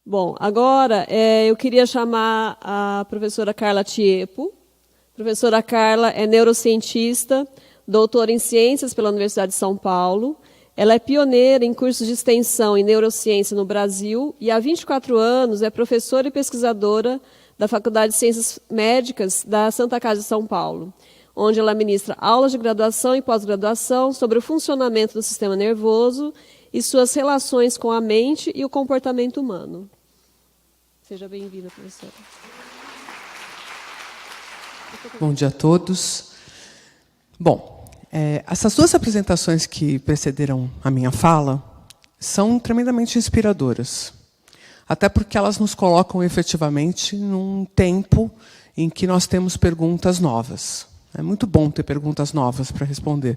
Bom, agora eu queria chamar a professora Carla Tiepo. A professora Carla é neurocientista, doutora em ciências pela Universidade de São Paulo. Ela é pioneira em cursos de extensão em neurociência no Brasil e há 24 anos é professora e pesquisadora da Faculdade de Ciências Médicas da Santa Casa de São Paulo, onde ela ministra aulas de graduação e pós-graduação sobre o funcionamento do sistema nervoso e suas relações com a mente e o comportamento humano. Seja bem-vinda, professora. Bom dia a todos. Bom, essas duas apresentações que precederam a minha fala são tremendamente inspiradoras, até porque elas nos colocam efetivamente num tempo em que nós temos perguntas novas. É muito bom ter perguntas novas para responder.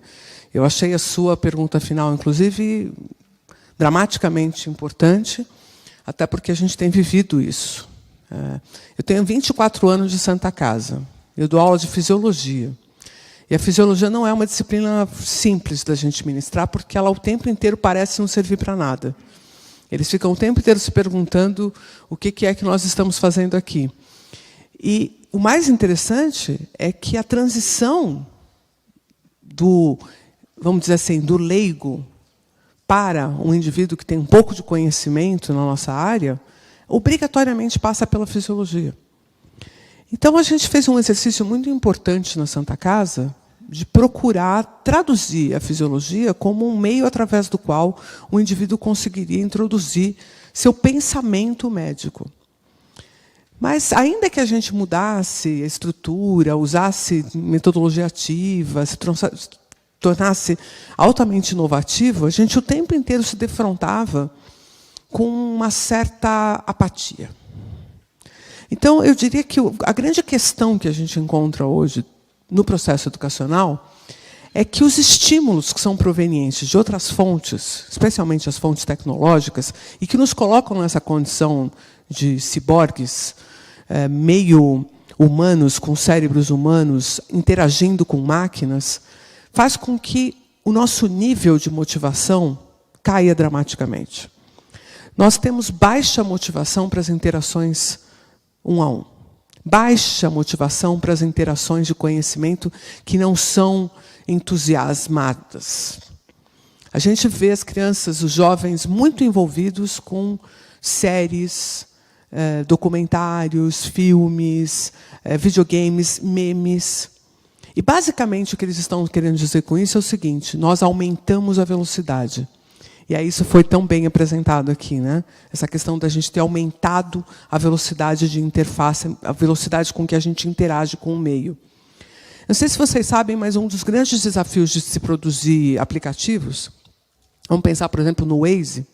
Eu achei a sua pergunta final, inclusive, dramaticamente importante, até porque a gente tem vivido isso. Eu tenho 24 anos de Santa Casa. Eu dou aula de fisiologia. E a fisiologia não é uma disciplina simples da gente ministrar, porque ela o tempo inteiro parece não servir para nada. Eles ficam o tempo inteiro se perguntando o que é que nós estamos fazendo aqui. E o mais interessante é que a transição do, vamos dizer assim, do leigo para um indivíduo que tem um pouco de conhecimento na nossa área, obrigatoriamente passa pela fisiologia. Então, a gente fez um exercício muito importante na Santa Casa de procurar traduzir a fisiologia como um meio através do qual o indivíduo conseguiria introduzir seu pensamento médico. Mas, ainda que a gente mudasse a estrutura, usasse metodologia ativa, se tornasse altamente inovativo, a gente o tempo inteiro se defrontava com uma certa apatia. Então, eu diria que a grande questão que a gente encontra hoje no processo educacional é que os estímulos que são provenientes de outras fontes, especialmente as fontes tecnológicas, e que nos colocam nessa condição de ciborgues, meio humanos, com cérebros humanos, interagindo com máquinas, faz com que o nosso nível de motivação caia dramaticamente. Nós temos baixa motivação para as interações um a um. Baixa motivação para as interações de conhecimento que não são entusiasmadas. A gente vê as crianças, os jovens, muito envolvidos com séries, documentários, filmes, videogames, memes. E, basicamente, o que eles estão querendo dizer com isso é o seguinte: nós aumentamos a velocidade. E aí isso foi tão bem apresentado aqui, né? Essa questão da gente ter aumentado a velocidade de interface, a velocidade com que a gente interage com o meio. Não sei se vocês sabem, mas um dos grandes desafios de se produzir aplicativos, vamos pensar, por exemplo, no Waze.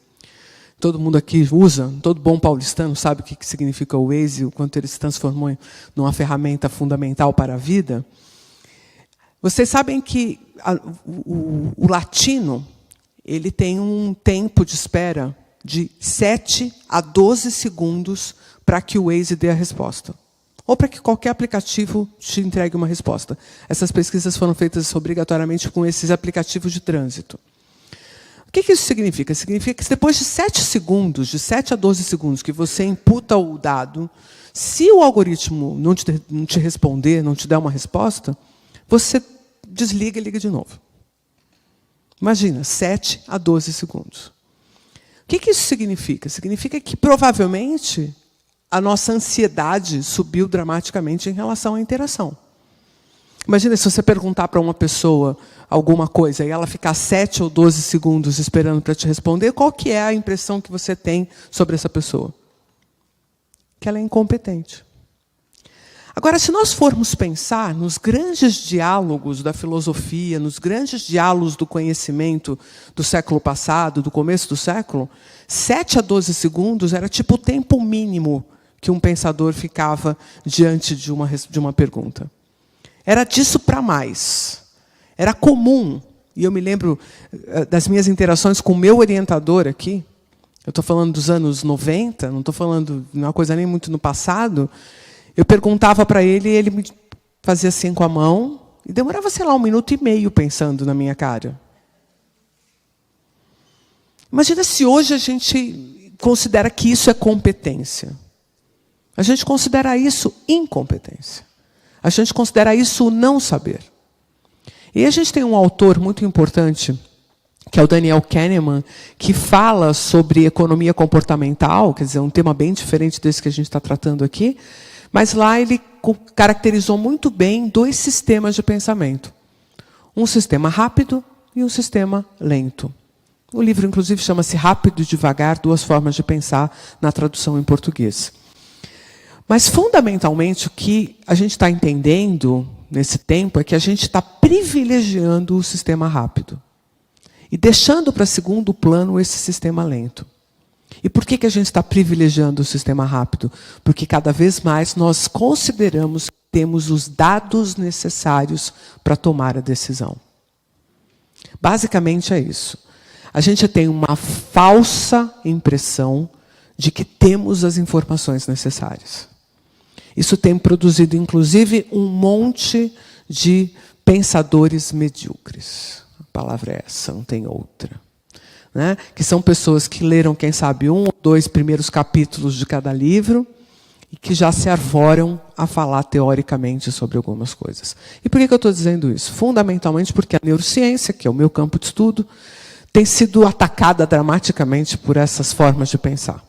Todo mundo aqui usa, todo bom paulistano sabe o que significa o Waze, o quanto ele se transformou numa ferramenta fundamental para a vida. Vocês sabem que o latino ele tem um tempo de espera de 7 a 12 segundos para que o Waze dê a resposta. Ou para que qualquer aplicativo te entregue uma resposta. Essas pesquisas foram feitas obrigatoriamente com esses aplicativos de trânsito. O que isso significa? Significa que depois de 7 segundos, de 7 a 12 segundos, que você imputa o dado, se o algoritmo não te responder, não te der uma resposta, você desliga e liga de novo. Imagina, 7 a 12 segundos. O que isso significa? Significa que, provavelmente, a nossa ansiedade subiu dramaticamente em relação à interação. Imagina se você perguntar para uma pessoa alguma coisa e ela ficar 7 ou 12 segundos esperando para te responder, qual que é a impressão que você tem sobre essa pessoa? Que ela é incompetente. Agora, se nós formos pensar nos grandes diálogos da filosofia, nos grandes diálogos do conhecimento do século passado, do começo do século, 7 a 12 segundos era tipo o tempo mínimo que um pensador ficava diante de uma pergunta. Era disso para mais. Era comum. E eu me lembro das minhas interações com o meu orientador aqui. Eu estou falando dos anos 90, não estou falando de uma coisa nem muito no passado. Eu perguntava para ele e ele me fazia assim com a mão e demorava, sei lá, 1 minuto e meio pensando na minha cara. Imagina se hoje a gente considera que isso é competência. A gente considera isso incompetência. A gente considera isso não saber. E a gente tem um autor muito importante, que é o Daniel Kahneman, que fala sobre economia comportamental, quer dizer, um tema bem diferente desse que a gente está tratando aqui, mas lá ele caracterizou muito bem 2 sistemas de pensamento. Um sistema rápido e um sistema lento. O livro, inclusive, chama-se Rápido e Devagar, 2 formas de pensar, na tradução em português. Mas, fundamentalmente, o que a gente está entendendo nesse tempo é que a gente está privilegiando o sistema rápido e deixando para segundo plano esse sistema lento. E por que a gente está privilegiando o sistema rápido? Porque cada vez mais nós consideramos que temos os dados necessários para tomar a decisão. Basicamente é isso. A gente tem uma falsa impressão de que temos as informações necessárias. Isso tem produzido, inclusive, um monte de pensadores medíocres. A palavra é essa, não tem outra. Né? Que são pessoas que leram, quem sabe, 1 ou 2 primeiros capítulos de cada livro e que já se arvoram a falar teoricamente sobre algumas coisas. E por que eu estou dizendo isso? Fundamentalmente porque a neurociência, que é o meu campo de estudo, tem sido atacada dramaticamente por essas formas de pensar.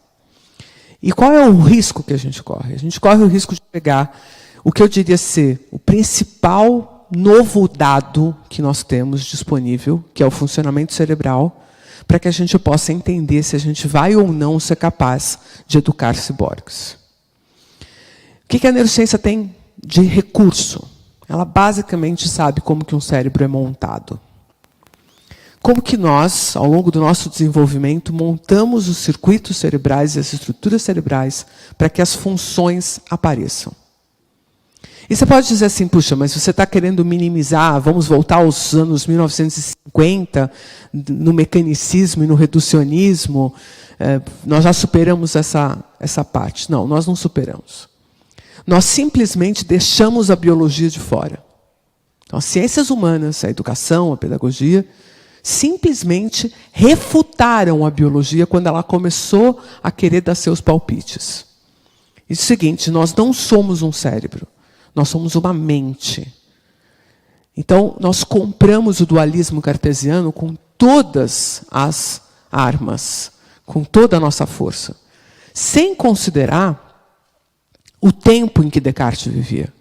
E qual é o risco que a gente corre? A gente corre o risco de pegar o que eu diria ser o principal novo dado que nós temos disponível, que é o funcionamento cerebral, para que a gente possa entender se a gente vai ou não ser capaz de educar ciborgues. O que a neurociência tem de recurso? Ela basicamente sabe como que um cérebro é montado. Como que nós, ao longo do nosso desenvolvimento, montamos os circuitos cerebrais e as estruturas cerebrais para que as funções apareçam. E você pode dizer assim, puxa, mas você está querendo minimizar, vamos voltar aos anos 1950, no mecanicismo e no reducionismo, nós já superamos essa parte. Não, nós não superamos. Nós simplesmente deixamos a biologia de fora. Então, as ciências humanas, a educação, a pedagogia, simplesmente refutaram a biologia quando ela começou a querer dar seus palpites. E é o seguinte, nós não somos um cérebro, nós somos uma mente. Então, nós compramos o dualismo cartesiano com todas as armas, com toda a nossa força, sem considerar o tempo em que Descartes vivia.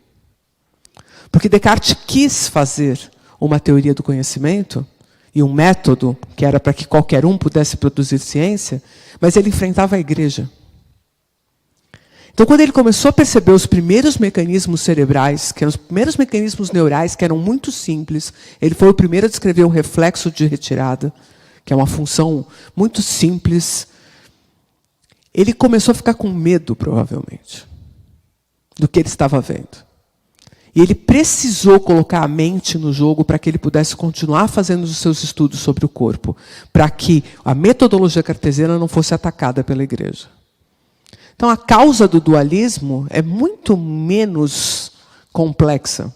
Porque Descartes quis fazer uma teoria do conhecimento e um método que era para que qualquer um pudesse produzir ciência, mas ele enfrentava a igreja. Então, quando ele começou a perceber os primeiros mecanismos cerebrais, que eram os primeiros mecanismos neurais, que eram muito simples, ele foi o primeiro a descrever o reflexo de retirada, que é uma função muito simples. Ele começou a ficar com medo, provavelmente, do que ele estava vendo. E ele precisou colocar a mente no jogo para que ele pudesse continuar fazendo os seus estudos sobre o corpo, para que a metodologia cartesiana não fosse atacada pela igreja. Então, a causa do dualismo é muito menos complexa.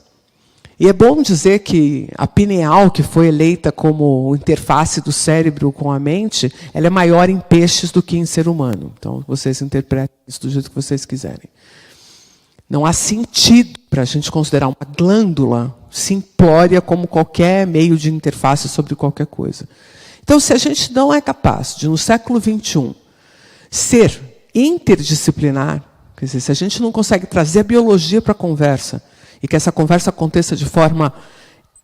E é bom dizer que a pineal, que foi eleita como interface do cérebro com a mente, ela é maior em peixes do que em ser humano. Então, vocês interpretem isso do jeito que vocês quiserem. Não há sentido para a gente considerar uma glândula simplória como qualquer meio de interface sobre qualquer coisa. Então, se a gente não é capaz de, no século XXI, ser interdisciplinar, quer dizer, se a gente não consegue trazer a biologia para a conversa, e que essa conversa aconteça de forma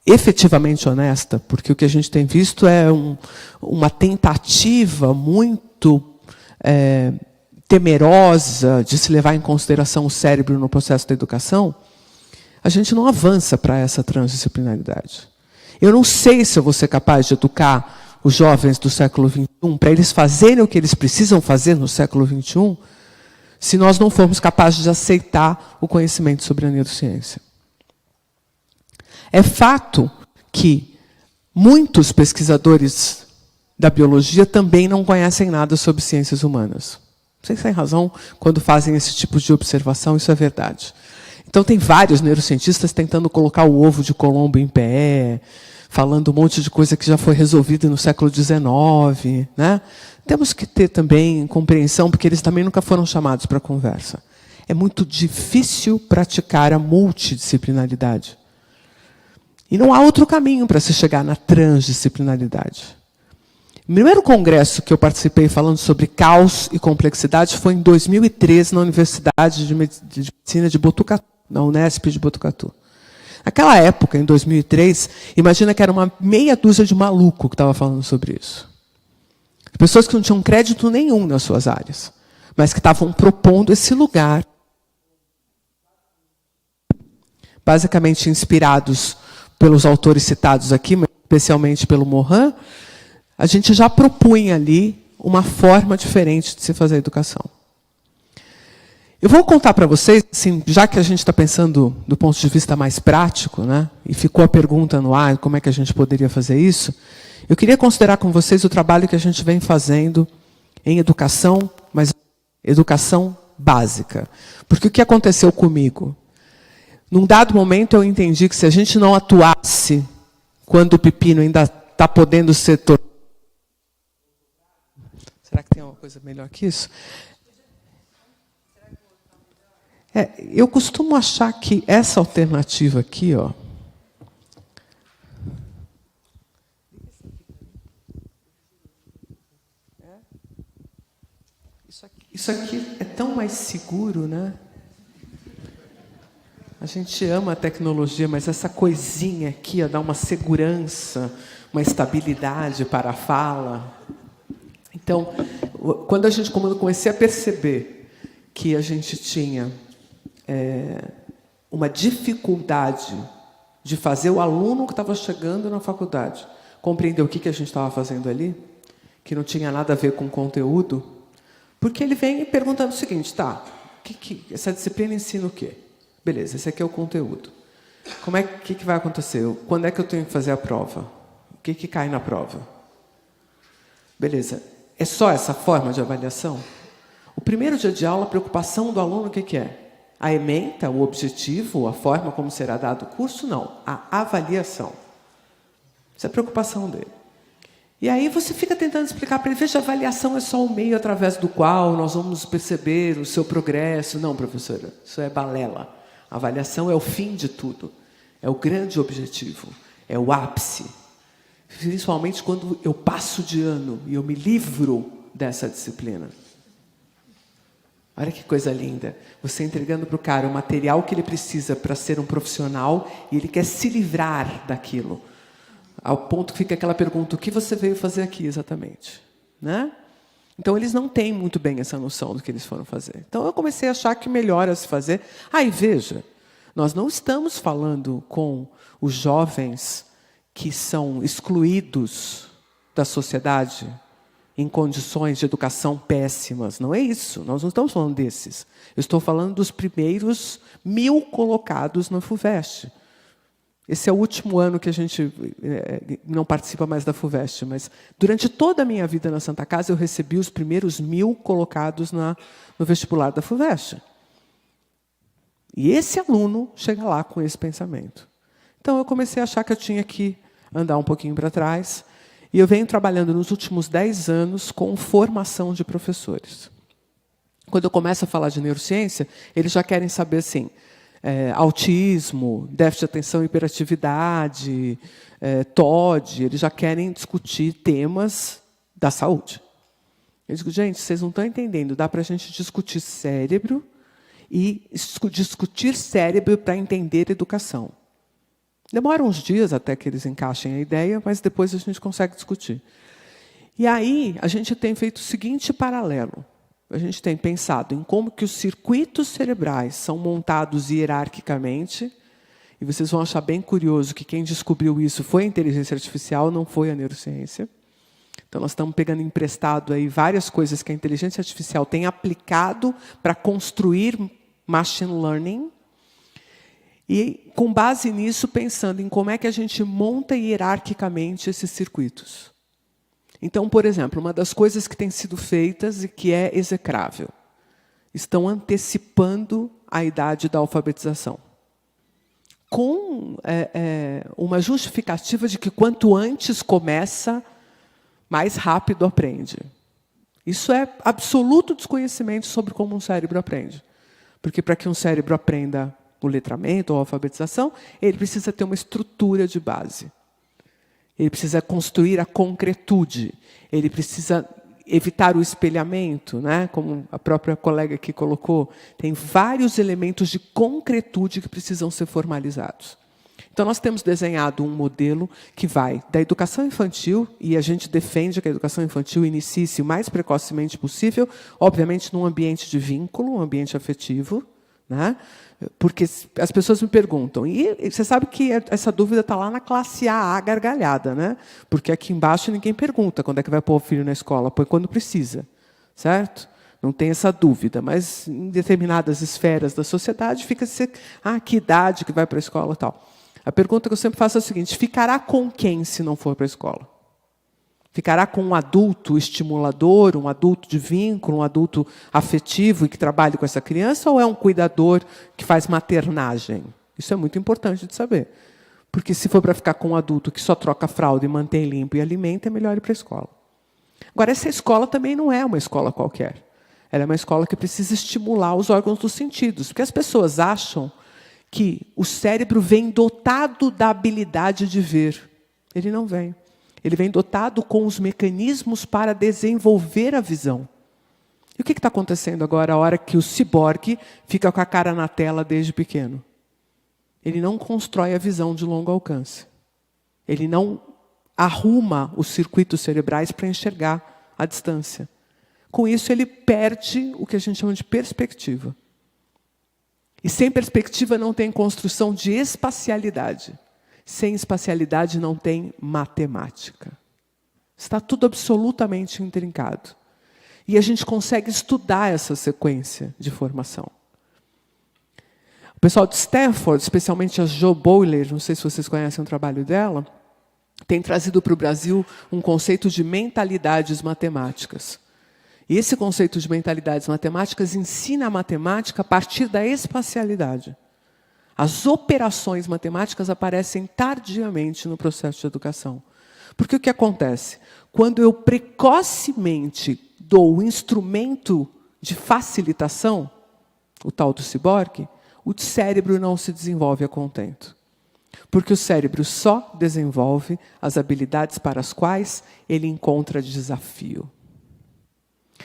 efetivamente honesta, porque o que a gente tem visto é uma tentativa muito temerosa de se levar em consideração o cérebro no processo da educação, a gente não avança para essa transdisciplinaridade. Eu não sei se eu vou ser capaz de educar os jovens do século XXI para eles fazerem o que eles precisam fazer no século XXI, se nós não formos capazes de aceitar o conhecimento sobre a neurociência. É fato que muitos pesquisadores da biologia também não conhecem nada sobre ciências humanas. Vocês têm razão quando fazem esse tipo de observação, isso é verdade. Então, tem vários neurocientistas tentando colocar o ovo de Colombo em pé, falando um monte de coisa que já foi resolvida no século XIX. Né? temos que ter também compreensão, porque eles também nunca foram chamados para conversa. É muito difícil praticar a multidisciplinaridade. E não há outro caminho para se chegar na transdisciplinaridade. O primeiro congresso que eu participei falando sobre caos e complexidade foi em 2013, na Universidade de Medicina de Botucatu, na Unesp de Botucatu. Naquela época, em 2003, imagina que era uma meia dúzia de maluco que estava falando sobre isso. Pessoas que não tinham crédito nenhum nas suas áreas, mas que estavam propondo esse lugar, basicamente inspirados pelos autores citados aqui, mas especialmente pelo Morin. A gente já propunha ali uma forma diferente de se fazer a educação. Eu vou contar para vocês, assim, já que a gente está pensando do ponto de vista mais prático, né, e ficou a pergunta no ar, como é que a gente poderia fazer isso, eu queria considerar com vocês o trabalho que a gente vem fazendo em educação, mas educação básica. Porque o que aconteceu comigo? Num dado momento eu entendi que se a gente não atuasse quando o pepino ainda está podendo ser tornado. Será que tem uma coisa melhor que isso? Eu costumo achar que essa alternativa aqui, ó, isso aqui é tão mais seguro, né? A gente ama a tecnologia, mas essa coisinha aqui ó, dá uma segurança, uma estabilidade para a fala. Então, quando eu comecei a perceber que a gente tinha uma dificuldade de fazer o aluno que estava chegando na faculdade compreender o que a gente estava fazendo ali, que não tinha nada a ver com conteúdo, porque ele vem perguntando o seguinte, tá, essa disciplina ensina o quê? Beleza, esse aqui é o conteúdo. Que vai acontecer? Quando é que eu tenho que fazer a prova? O que cai na prova? Beleza. É só essa forma de avaliação? O primeiro dia de aula, a preocupação do aluno, o que é? A ementa, o objetivo, a forma como será dado o curso? Não. A avaliação. Essa é a preocupação dele. E aí você fica tentando explicar para ele, veja, a avaliação é só o meio através do qual nós vamos perceber o seu progresso. Não, professora, isso é balela. A avaliação é o fim de tudo. É o grande objetivo. É o ápice. Principalmente quando eu passo de ano e eu me livro dessa disciplina. Olha que coisa linda. Você entregando para o cara o material que ele precisa para ser um profissional e ele quer se livrar daquilo. Ao ponto que fica aquela pergunta, o que você veio fazer aqui exatamente? Né? Então, eles não têm muito bem essa noção do que eles foram fazer. Então, eu comecei a achar que melhor a se fazer. E veja, nós não estamos falando com os jovens que são excluídos da sociedade em condições de educação péssimas. Não é isso. Nós não estamos falando desses. Eu estou falando dos primeiros 1000 colocados na FUVEST. Esse é o último ano que a gente não participa mais da FUVEST, mas durante toda a minha vida na Santa Casa eu recebi os primeiros 1000 colocados no vestibular da FUVEST. E esse aluno chega lá com esse pensamento. Então eu comecei a achar que eu tinha que andar um pouquinho para trás, e eu venho trabalhando nos últimos 10 anos com formação de professores. Quando eu começo a falar de neurociência, eles já querem saber assim, autismo, déficit de atenção e hiperatividade, TOD, eles já querem discutir temas da saúde. Eu digo, gente, vocês não estão entendendo, dá para a gente discutir cérebro e discutir cérebro para entender educação. Demora uns dias até que eles encaixem a ideia, mas depois a gente consegue discutir. E aí a gente tem feito o seguinte paralelo. A gente tem pensado em como que os circuitos cerebrais são montados hierarquicamente, e vocês vão achar bem curioso que quem descobriu isso foi a inteligência artificial, não foi a neurociência. Então, nós estamos pegando emprestado aí várias coisas que a inteligência artificial tem aplicado para construir machine learning, e, com base nisso, pensando em como é que a gente monta hierarquicamente esses circuitos. Então, por exemplo, uma das coisas que tem sido feitas e que é execrável, estão antecipando a idade da alfabetização. Com uma justificativa de que quanto antes começa, mais rápido aprende. Isso é absoluto desconhecimento sobre como um cérebro aprende. Porque para que um cérebro aprenda o letramento ou a alfabetização, ele precisa ter uma estrutura de base. Ele precisa construir a concretude. Ele precisa evitar o espelhamento, né? Como a própria colega aqui colocou. Tem vários elementos de concretude que precisam ser formalizados. Então, nós temos desenhado um modelo que vai da educação infantil, e a gente defende que a educação infantil inicie-se o mais precocemente possível, obviamente num ambiente de vínculo, um ambiente afetivo, né? Porque as pessoas me perguntam, e você sabe que essa dúvida está lá na classe AA gargalhada, né? Porque aqui embaixo ninguém pergunta quando é que vai pôr o filho na escola, põe quando precisa, certo? Não tem essa dúvida, mas em determinadas esferas da sociedade fica-se, que idade que vai para a escola e tal. A pergunta que eu sempre faço é a seguinte: ficará com quem se não for para a escola? Ficará com um adulto estimulador, um adulto de vínculo, um adulto afetivo e que trabalhe com essa criança, ou é um cuidador que faz maternagem? Isso é muito importante de saber. Porque se for para ficar com um adulto que só troca fralda e mantém limpo e alimenta, é melhor ir para a escola. Agora, essa escola também não é uma escola qualquer. Ela é uma escola que precisa estimular os órgãos dos sentidos. Porque as pessoas acham que o cérebro vem dotado da habilidade de ver. Ele não vem. Ele vem dotado com os mecanismos para desenvolver a visão. E o que está acontecendo agora, a hora que o ciborgue fica com a cara na tela desde pequeno? Ele não constrói a visão de longo alcance. Ele não arruma os circuitos cerebrais para enxergar a distância. Com isso, ele perde o que a gente chama de perspectiva. E sem perspectiva não tem construção de espacialidade. Sem espacialidade não tem matemática. Está tudo absolutamente intrincado. E a gente consegue estudar essa sequência de formação. O pessoal de Stanford, especialmente a Jo Boiler, não sei se vocês conhecem o trabalho dela, tem trazido para o Brasil um conceito de mentalidades matemáticas. E esse conceito de mentalidades matemáticas ensina a matemática a partir da espacialidade. As operações matemáticas aparecem tardiamente no processo de educação. Porque o que acontece? Quando eu precocemente dou o instrumento de facilitação, o tal do ciborgue, o cérebro não se desenvolve a contento. Porque o cérebro só desenvolve as habilidades para as quais ele encontra desafio.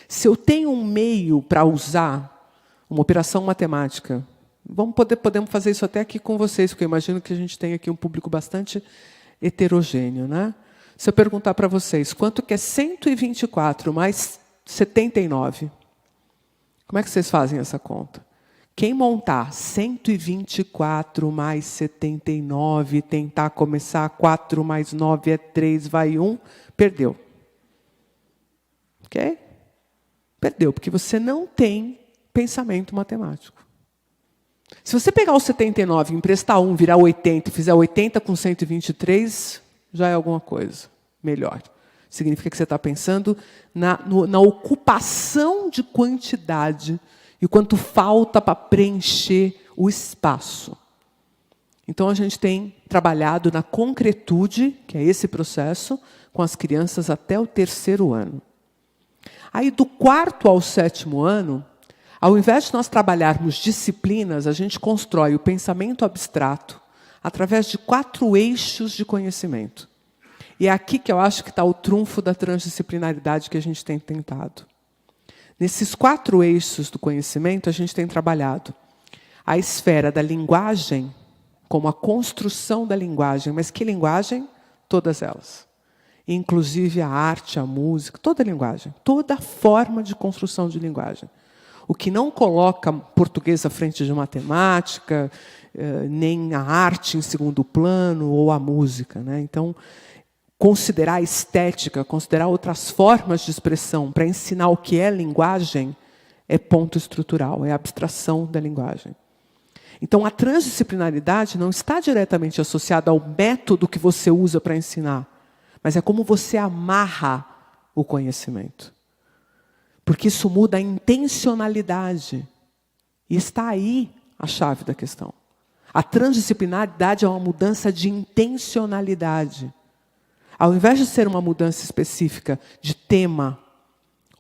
Se eu tenho um meio para usar uma operação matemática, podemos fazer isso até aqui com vocês, porque eu imagino que a gente tem aqui um público bastante heterogêneo, né? Se eu perguntar para vocês, quanto que é 124 mais 79? Como é que vocês fazem essa conta? Quem montar 124 mais 79 e tentar começar 4 mais 9 é 3, vai 1, perdeu. Ok? Perdeu, porque você não tem pensamento matemático. Se você pegar o 79, emprestar 1, virar 80 e fizer 80 com 123, já é alguma coisa melhor. Significa que você está pensando na ocupação de quantidade e o quanto falta para preencher o espaço. Então, a gente tem trabalhado na concretude, que é esse processo, com as crianças até o 3º ano. Aí, do 4º ao 7º ano, ao invés de nós trabalharmos disciplinas, a gente constrói o pensamento abstrato através de 4 eixos de conhecimento. E é aqui que eu acho que está o trunfo da transdisciplinaridade que a gente tem tentado. Nesses 4 eixos do conhecimento, a gente tem trabalhado a esfera da linguagem, como a construção da linguagem. Mas que linguagem? Todas elas. Inclusive a arte, a música, toda a linguagem, toda forma de construção de linguagem. O que não coloca português à frente de matemática, nem a arte em segundo plano, ou a música, né? Então, considerar a estética, considerar outras formas de expressão para ensinar o que é linguagem é ponto estrutural, é a abstração da linguagem. Então, a transdisciplinaridade não está diretamente associada ao método que você usa para ensinar, mas é como você amarra o conhecimento. Porque isso muda a intencionalidade. E está aí a chave da questão. A transdisciplinaridade é uma mudança de intencionalidade. Ao invés de ser uma mudança específica de tema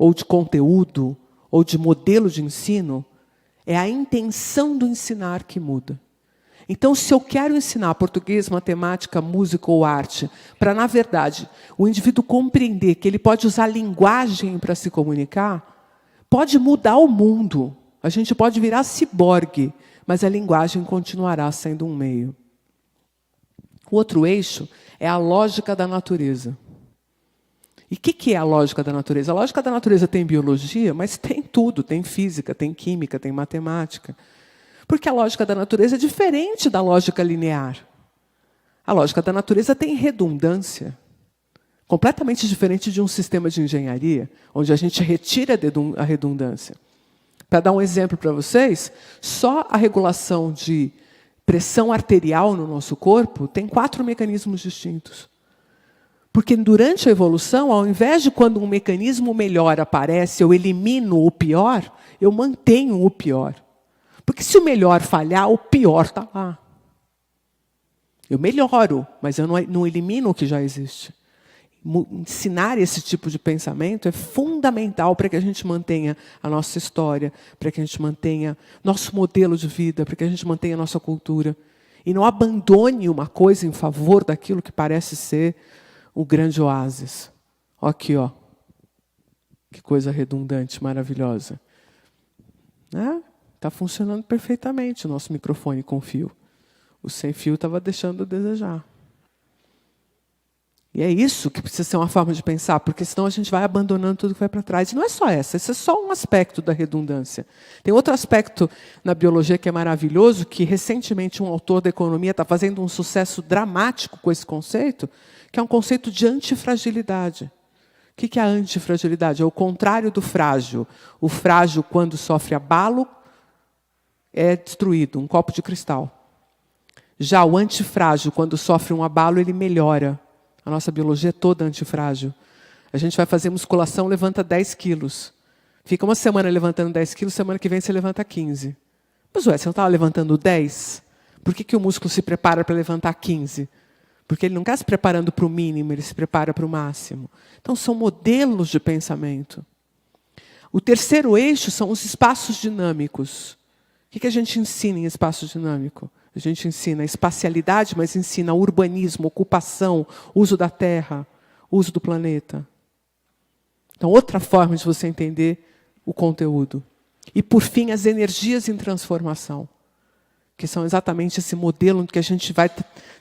ou de conteúdo, ou de modelo de ensino, é a intenção do ensinar que muda. Então, se eu quero ensinar português, matemática, música ou arte, para, na verdade, o indivíduo compreender que ele pode usar linguagem para se comunicar, pode mudar o mundo. A gente pode virar ciborgue, mas a linguagem continuará sendo um meio. O outro eixo é a lógica da natureza. E o que é a lógica da natureza? A lógica da natureza tem biologia, mas tem tudo. Tem física, tem química, tem matemática. Porque a lógica da natureza é diferente da lógica linear. A lógica da natureza tem redundância. Completamente diferente de um sistema de engenharia, onde a gente retira a redundância. Para dar um exemplo para vocês, só a regulação de pressão arterial no nosso corpo tem 4 mecanismos distintos. Porque durante a evolução, ao invés de quando um mecanismo melhor aparece, eu elimino o pior, eu mantenho o pior. Porque se o melhor falhar, o pior está lá. Eu melhoro, mas eu não elimino o que já existe. Ensinar esse tipo de pensamento é fundamental para que a gente mantenha a nossa história, para que a gente mantenha nosso modelo de vida, para que a gente mantenha a nossa cultura. E não abandone uma coisa em favor daquilo que parece ser o grande oásis. Aqui, ó. Que coisa redundante, maravilhosa. Está funcionando perfeitamente o nosso microfone com fio. O sem fio estava deixando a desejar. E é isso que precisa ser uma forma de pensar, porque senão a gente vai abandonando tudo que vai para trás. E não é só esse é só um aspecto da redundância. Tem outro aspecto na biologia que é maravilhoso, que recentemente um autor da economia está fazendo um sucesso dramático com esse conceito, que é um conceito de antifragilidade. O que é a antifragilidade? É o contrário do frágil. O frágil, quando sofre abalo, é destruído, um copo de cristal. Já o antifrágil, quando sofre um abalo, ele melhora. A nossa biologia é toda antifrágil. A gente vai fazer musculação, levanta 10 quilos. Fica uma semana levantando 10 quilos, semana que vem você levanta 15. Mas, você não estava levantando 10? Por que o músculo se prepara para levantar 15? Porque ele não está se preparando para o mínimo, ele se prepara para o máximo. Então, são modelos de pensamento. O terceiro eixo são os espaços dinâmicos. O que a gente ensina em espaço dinâmico? A gente ensina espacialidade, mas ensina urbanismo, ocupação, uso da terra, uso do planeta. Então, outra forma de você entender o conteúdo. E, por fim, as energias em transformação, que são exatamente esse modelo em que a gente vai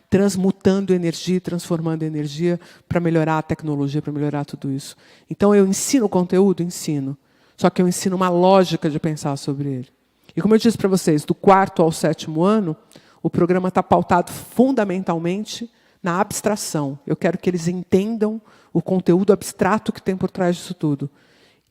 transmutando energia, transformando energia para melhorar a tecnologia, para melhorar tudo isso. Então, eu ensino o conteúdo? Ensino. Só que eu ensino uma lógica de pensar sobre ele. E como eu disse para vocês, do 4º ao 7º ano, o programa está pautado fundamentalmente na abstração. Eu quero que eles entendam o conteúdo abstrato que tem por trás disso tudo.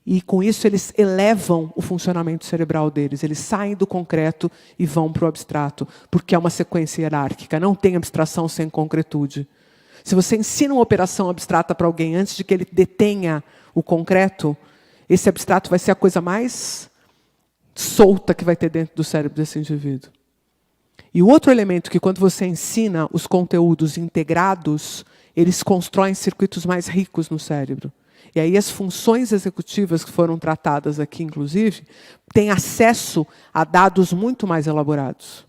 E, com isso, eles elevam o funcionamento cerebral deles. Eles saem do concreto e vão para o abstrato, porque é uma sequência hierárquica. Não tem abstração sem concretude. Se você ensina uma operação abstrata para alguém antes de que ele detenha o concreto, esse abstrato vai ser a coisa mais solta que vai ter dentro do cérebro desse indivíduo. E o outro elemento que, quando você ensina os conteúdos integrados, eles constroem circuitos mais ricos no cérebro. E aí as funções executivas que foram tratadas aqui, inclusive, têm acesso a dados muito mais elaborados.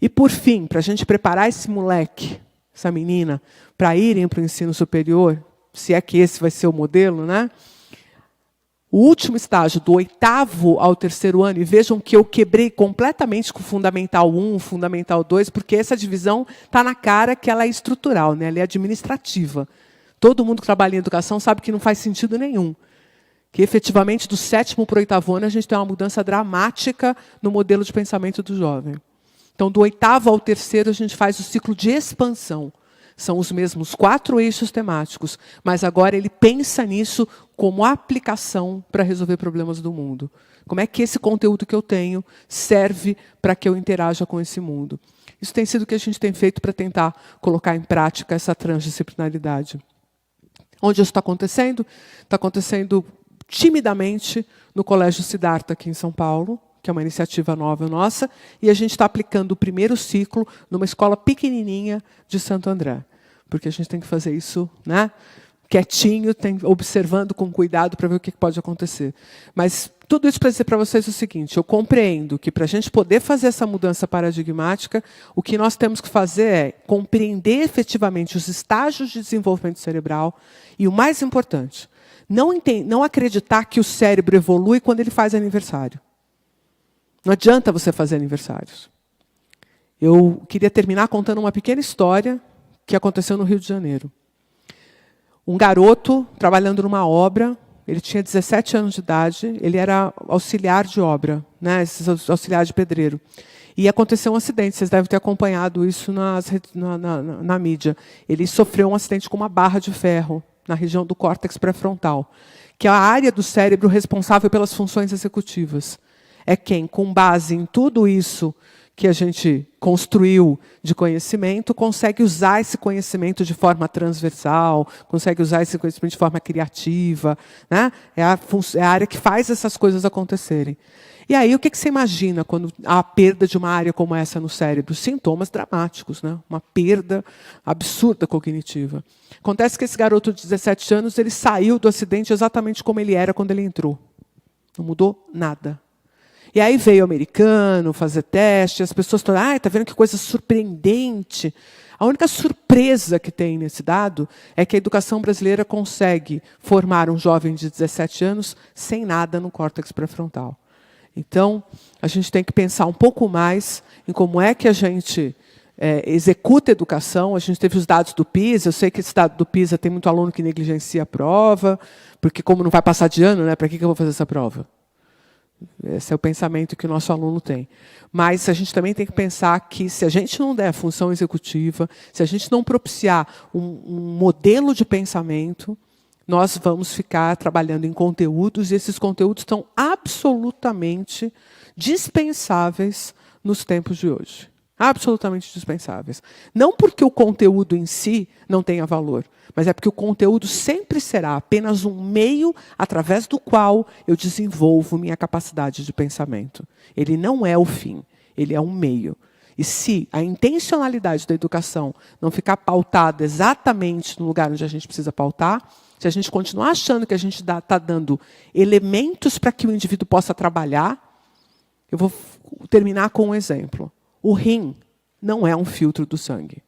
E, por fim, para a gente preparar esse moleque, essa menina, para irem para o ensino superior, se é que esse vai ser o modelo, né? O último estágio, do 8º ao 3º ano, e vejam que eu quebrei completamente com o Fundamental 1, o Fundamental 2, porque essa divisão está na cara que ela é estrutural, né? Ela é administrativa. Todo mundo que trabalha em educação sabe que não faz sentido nenhum. Que, efetivamente, do 7º para o 8º ano, a gente tem uma mudança dramática no modelo de pensamento do jovem. Então, do 8º ao 3º, a gente faz o ciclo de expansão. São os mesmos 4 eixos temáticos, mas agora ele pensa nisso como aplicação para resolver problemas do mundo. Como é que esse conteúdo que eu tenho serve para que eu interaja com esse mundo? Isso tem sido o que a gente tem feito para tentar colocar em prática essa transdisciplinaridade. Onde isso está acontecendo? Está acontecendo timidamente no Colégio Siddhartha, aqui em São Paulo, que é uma iniciativa nova nossa, e a gente está aplicando o primeiro ciclo numa escola pequenininha de Santo André. Porque a gente tem que fazer isso, né, quietinho, observando com cuidado para ver o que pode acontecer. Mas tudo isso para dizer para vocês o seguinte: eu compreendo que, para a gente poder fazer essa mudança paradigmática, o que nós temos que fazer é compreender efetivamente os estágios de desenvolvimento cerebral e, o mais importante, não acreditar que o cérebro evolui quando ele faz aniversário. Não adianta você fazer aniversários. Eu queria terminar contando uma pequena história que aconteceu no Rio de Janeiro. Um garoto trabalhando numa obra, ele tinha 17 anos de idade, ele era auxiliar de obra, né, auxiliar de pedreiro. E aconteceu um acidente, vocês devem ter acompanhado isso na mídia. Ele sofreu um acidente com uma barra de ferro na região do córtex pré-frontal, que é a área do cérebro responsável pelas funções executivas. É quem, com base em tudo isso que a gente construiu de conhecimento, consegue usar esse conhecimento de forma transversal, consegue usar esse conhecimento de forma criativa, né? É a área que faz essas coisas acontecerem. E aí, o que você imagina quando há a perda de uma área como essa no cérebro? Sintomas dramáticos, né? Uma perda absurda cognitiva. Acontece que esse garoto de 17 anos ele saiu do acidente exatamente como ele era quando ele entrou. Não mudou nada. E aí veio o americano fazer teste, as pessoas falaram, está vendo que coisa surpreendente. A única surpresa que tem nesse dado é que a educação brasileira consegue formar um jovem de 17 anos sem nada no córtex pré-frontal. Então, a gente tem que pensar um pouco mais em como é que a gente executa a educação. A gente teve os dados do PISA, eu sei que esse dado do PISA tem muito aluno que negligencia a prova, porque como não vai passar de ano, né, para que eu vou fazer essa prova? Esse é o pensamento que o nosso aluno tem. Mas a gente também tem que pensar que, se a gente não der função executiva, se a gente não propiciar um modelo de pensamento, nós vamos ficar trabalhando em conteúdos, e esses conteúdos estão absolutamente dispensáveis nos tempos de hoje. Absolutamente dispensáveis. Não porque o conteúdo em si não tenha valor, mas é porque o conteúdo sempre será apenas um meio através do qual eu desenvolvo minha capacidade de pensamento. Ele não é o fim, ele é um meio. E se a intencionalidade da educação não ficar pautada exatamente no lugar onde a gente precisa pautar, se a gente continuar achando que a gente está dando elementos para que o indivíduo possa trabalhar, eu vou terminar com um exemplo. O rim não é um filtro do sangue,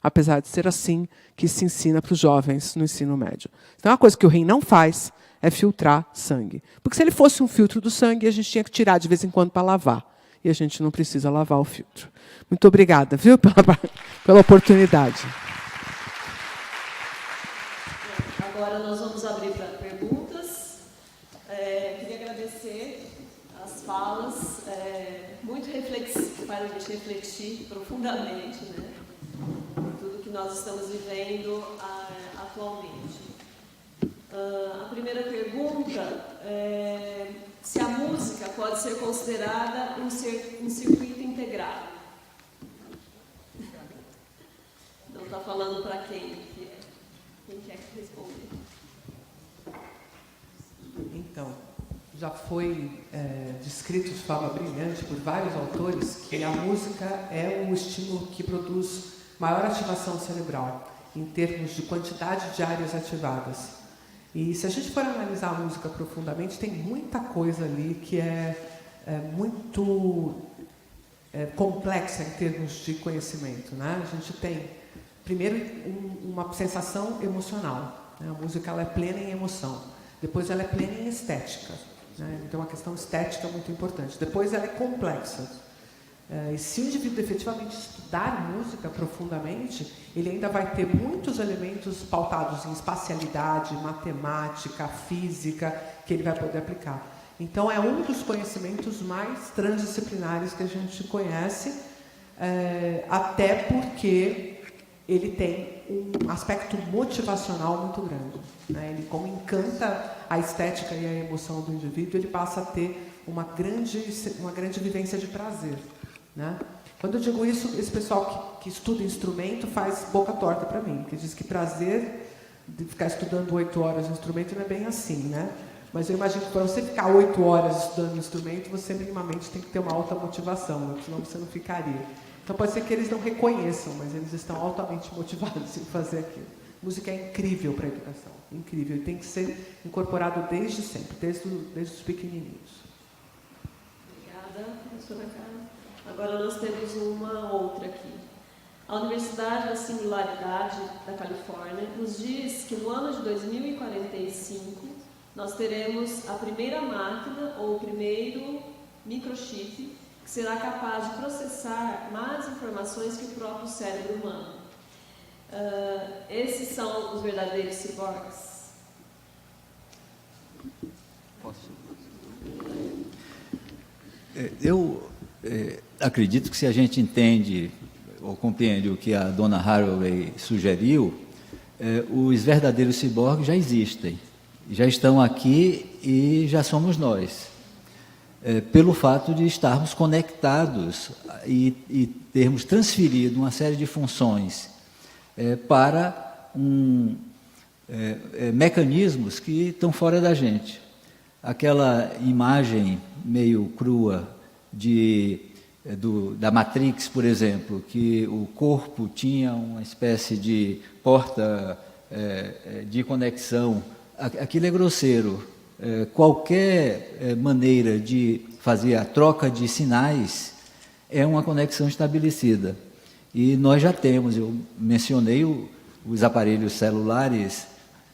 apesar de ser assim que se ensina para os jovens no ensino médio. Então, uma coisa que o rim não faz é filtrar sangue. Porque se ele fosse um filtro do sangue, a gente tinha que tirar de vez em quando para lavar. E a gente não precisa lavar o filtro. Muito obrigada, viu, pela oportunidade. Agora nós vamos abrir para perguntas. Queria agradecer as falas, muito reflexivas, que faz a gente refletir profundamente, né? Tudo que nós estamos vivendo atualmente. A primeira pergunta é se a música pode ser considerada um circuito integrado. Não está falando para quem que é. Quem quer responder? Então, já foi descrito de forma brilhante por vários autores que a música é o estímulo que produz maior ativação cerebral, em termos de quantidade de áreas ativadas. E se a gente for analisar a música profundamente, tem muita coisa ali que é muito complexa em termos de conhecimento, né? A gente tem, primeiro, uma sensação emocional, né? A música ela é plena em emoção. Depois ela é plena em estética, né? Então, uma questão estética muito importante. Depois ela é complexa. E se o indivíduo efetivamente estudar música profundamente, ele ainda vai ter muitos elementos pautados em espacialidade, matemática, física, que ele vai poder aplicar. Então, é um dos conhecimentos mais transdisciplinares que a gente conhece, até porque ele tem um aspecto motivacional muito grande, né? Ele, como encanta a estética e a emoção do indivíduo, ele passa a ter uma grande vivência de prazer, né? Quando eu digo isso, esse pessoal que estuda instrumento faz boca torta para mim, que diz que prazer de ficar estudando 8 horas de instrumento não é bem assim, né? Mas eu imagino que para você ficar 8 horas estudando instrumento, você minimamente tem que ter uma alta motivação, né? Senão você não ficaria. Então pode ser que eles não reconheçam, mas eles estão altamente motivados em fazer aquilo. Música é incrível para a educação, incrível, e tem que ser incorporado desde sempre, desde os pequenininhos. Obrigada, professora Carla. Agora nós temos uma outra aqui. A Universidade da Singularidade da Califórnia nos diz que no ano de 2045 nós teremos a primeira máquina ou o primeiro microchip que será capaz de processar mais informações que o próprio cérebro humano. Esses são os verdadeiros ciborgues? Posso? Eu acredito que se a gente entende ou compreende o que a dona Haraway sugeriu, os verdadeiros ciborgues já existem, já estão aqui e já somos nós. Pelo fato de estarmos conectados e termos transferido uma série de funções para mecanismos que estão fora da gente. Aquela imagem meio crua da Matrix, por exemplo, que o corpo tinha uma espécie de porta de conexão, aquilo é grosseiro. Qualquer maneira de fazer a troca de sinais é uma conexão estabelecida. E nós já temos, eu mencionei os aparelhos celulares,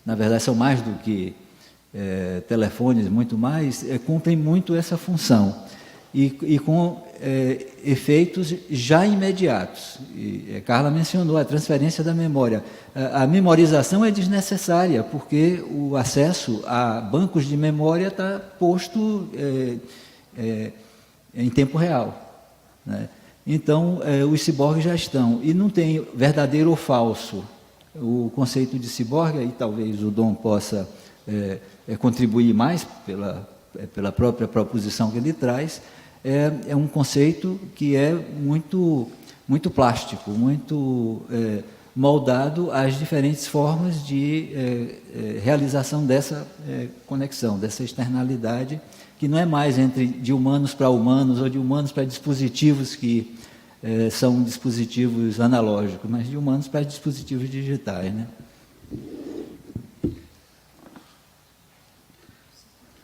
na verdade são mais do que telefones, muito mais, cumprem muito essa função. E com efeitos já imediatos. Carla mencionou a transferência da memória. A memorização é desnecessária, porque o acesso a bancos de memória está posto em tempo real, né? Então, os ciborgues já estão. E não tem verdadeiro ou falso. O conceito de ciborgue, aí talvez o Dom possa contribuir mais pela própria proposição que ele traz, é um conceito que é muito, muito plástico, muito moldado às diferentes formas de realização dessa conexão, dessa externalidade, que não é mais de humanos para humanos ou de humanos para dispositivos que são dispositivos analógicos, mas de humanos para dispositivos digitais, né?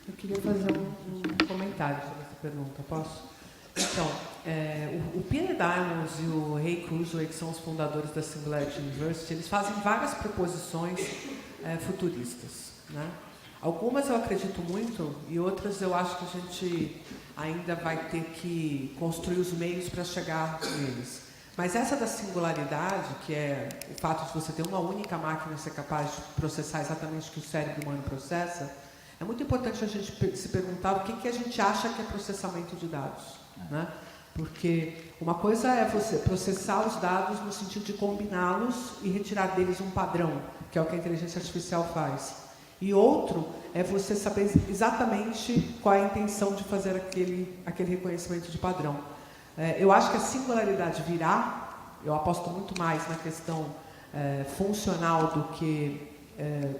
Eu queria fazer um comentário sobre essa pergunta, posso? Então, o Peter Diamond e o Ray Kurzweil, que são os fundadores da Singularity University, eles fazem várias proposições futuristas, né? Algumas eu acredito muito e outras eu acho que a gente ainda vai ter que construir os meios para chegar neles. Mas essa da singularidade, que é o fato de você ter uma única máquina ser capaz de processar exatamente o que o cérebro humano processa, é muito importante a gente se perguntar o que a gente acha que é processamento de dados, né? Porque uma coisa é você processar os dados no sentido de combiná-los e retirar deles um padrão, que é o que a inteligência artificial faz. E outro é você saber exatamente qual é a intenção de fazer aquele reconhecimento de padrão. Eu acho que a singularidade virá, eu aposto muito mais na questão funcional do que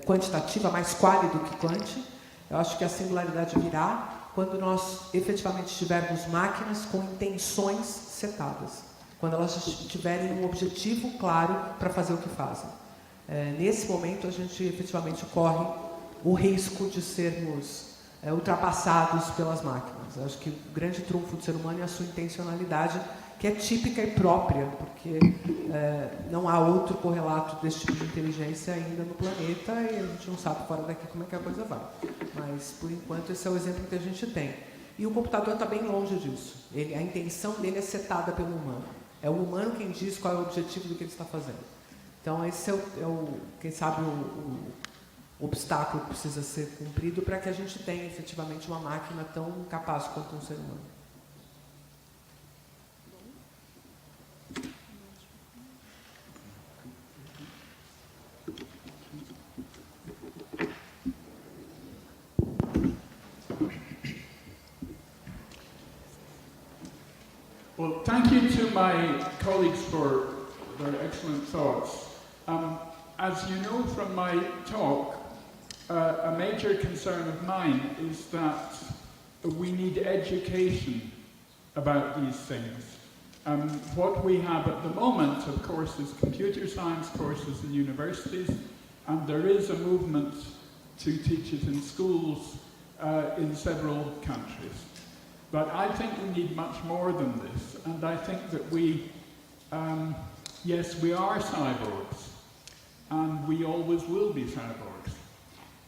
quantitativa, mais quali do que quanti. Eu acho que a singularidade virá quando nós efetivamente tivermos máquinas com intenções setadas, quando elas tiverem um objetivo claro para fazer o que fazem. Nesse momento, a gente efetivamente corre o risco de sermos ultrapassados pelas máquinas. Eu acho que o grande trunfo do ser humano é a sua intencionalidade, que é típica e própria, porque não há outro correlato desse tipo de inteligência ainda no planeta e a gente não sabe fora daqui como é que a coisa vai. Mas, por enquanto, esse é o exemplo que a gente tem. E o computador está bem longe disso. A intenção dele é setada pelo humano. É o humano quem diz qual é o objetivo do que ele está fazendo. Então, esse quem sabe, o obstáculo que precisa ser cumprido para que a gente tenha efetivamente uma máquina tão capaz quanto um ser humano. Well, thank you to my colleagues for their excellent thoughts. As you know from my talk, a major concern of mine is that we need education about these things. What we have at the moment, of course, is computer science courses in universities, And there is a movement to teach it in schools in several countries. But I think we need much more than this, and I think that yes, we are cyborgs, and we always will be cyborgs.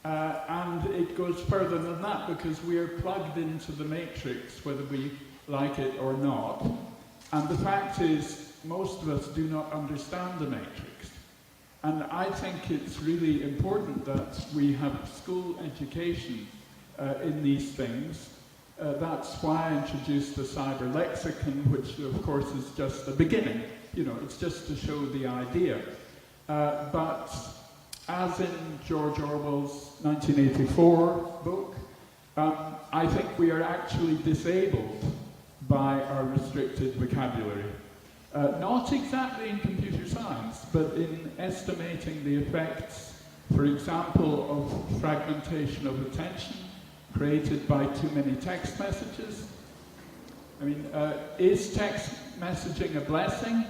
And it goes further than that, because we are plugged into the matrix, whether we like it or not. And the fact is, most of us do not understand the matrix. And I think it's really important that we have school education in these things. That's why I introduced the cyber lexicon, which of course is just the beginning. You know, it's just to show the idea. But as in George Orwell's 1984 book, I think we are actually disabled by our restricted vocabulary. Not exactly in computer science, but in estimating the effects, for example, of fragmentation of attention created by too many text messages. I mean, is text messaging a blessing?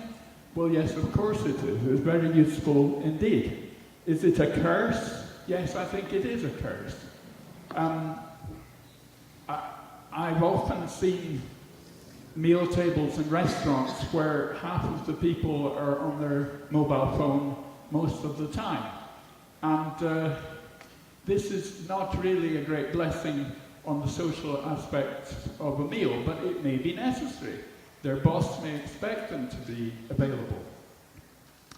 Well, yes, of course it is. It's very useful indeed. Is it a curse? Yes, I think it is a curse. I've often seen meal tables in restaurants where half of the people are on their mobile phone most of the time. And this is not really a great blessing on the social aspect of a meal, but it may be necessary. Their boss may expect them to be available.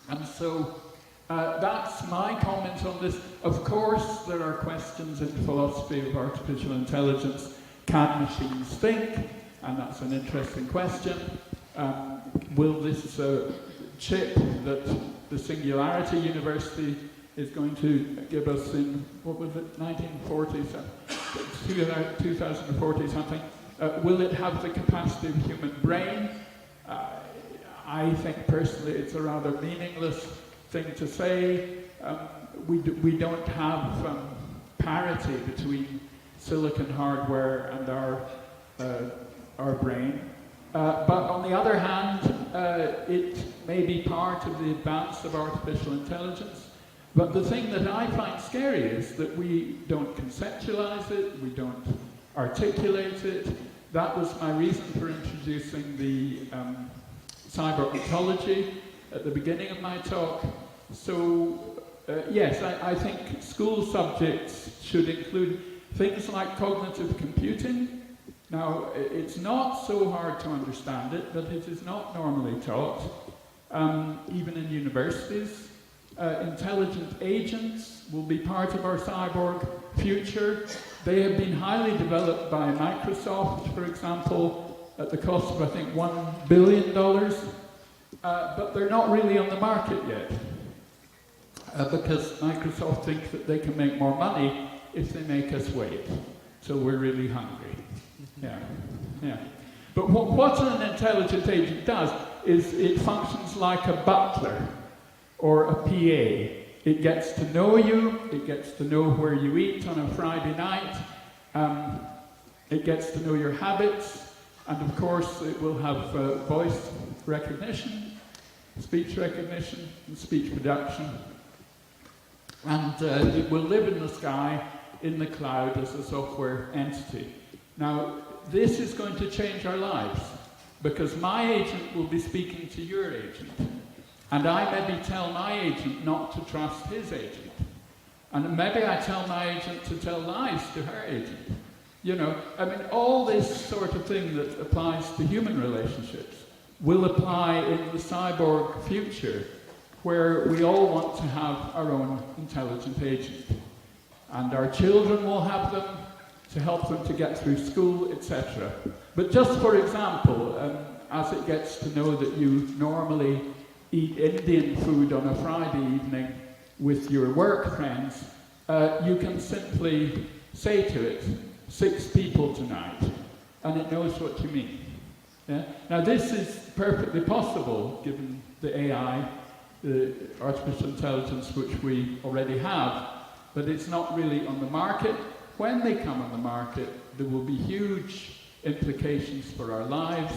And so that's my comment on this. Of course, there are questions in philosophy of artificial intelligence. Can machines think? And that's an interesting question. Will this chip that the Singularity University is going to give us in, what was it, 1940, 2040 something, will it have the capacity of a human brain? I think personally it's a rather meaningless thing to say. We don't have parity between silicon hardware and our brain. But on the other hand, it may be part of the advance of artificial intelligence. But the thing that I find scary is that we don't conceptualize it, we don't articulate it. That was my reason for introducing the cyber ontology at the beginning of my talk. So, yes, I think school subjects should include things like cognitive computing. Now, it's not so hard to understand it, but it is not normally taught, even in universities. Intelligent agents will be part of our cyborg future. They have been highly developed by Microsoft, for example, at the cost of, I think, $1 billion. But they're not really on the market yet, because Microsoft thinks that they can make more money if they make us wait. So we're really hungry. Yeah. But what an intelligent agent does is it functions like a butler or a PA. It gets to know you, it gets to know where you eat on a Friday night, it gets to know your habits, and of course it will have voice recognition, speech recognition, and speech production. And it will live in the sky, in the cloud, as a software entity. Now, this is going to change our lives, because my agent will be speaking to your agent. And I maybe tell my agent not to trust his agent. And maybe I tell my agent to tell lies to her agent. You know, I mean, all this sort of thing that applies to human relationships will apply in the cyborg future, where we all want to have our own intelligent agent. And our children will have them to help them to get through school, etc. But just for example, as it gets to know that you normally eat Indian food on a Friday evening with your work friends, you can simply say to it, 6 people tonight, and it knows what you mean. Yeah? Now this is perfectly possible given the AI, the artificial intelligence which we already have, but it's not really on the market. When they come on the market, there will be huge implications for our lives,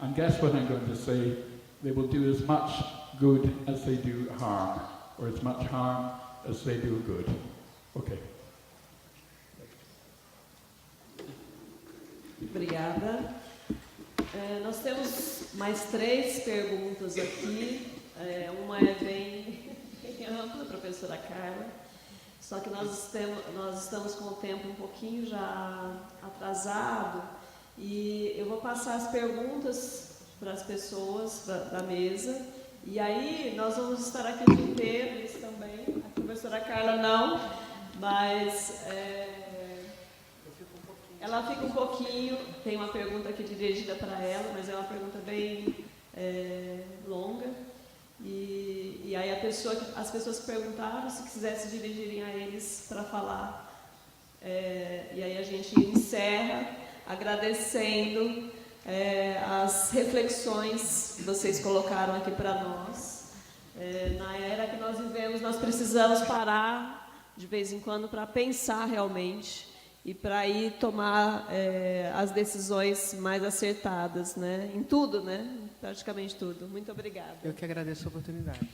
and guess what I'm going to say? They will do as much good as they do harm, or as much harm as they do good. Okay. Obrigada. Nós temos mais 3 perguntas aqui. Uma é bem ampla, professora Carla. Só que nós estamos com o tempo um pouquinho já atrasado. E eu vou passar as perguntas para as pessoas da mesa. E aí nós vamos estar aqui o dia inteiro, isso também. A professora Carla não, mas ela fica um pouquinho. Tem uma pergunta aqui dirigida para ela, mas é uma pergunta bem longa. E aí as pessoas que perguntaram, se quisessem se dirigirem a eles para falar. E aí a gente encerra agradecendo as reflexões que vocês colocaram aqui para nós. Na era que nós vivemos, nós precisamos parar de vez em quando para pensar realmente e para ir tomar as decisões mais acertadas, né? Em tudo, né? Praticamente tudo. Muito obrigada. Eu que agradeço a oportunidade.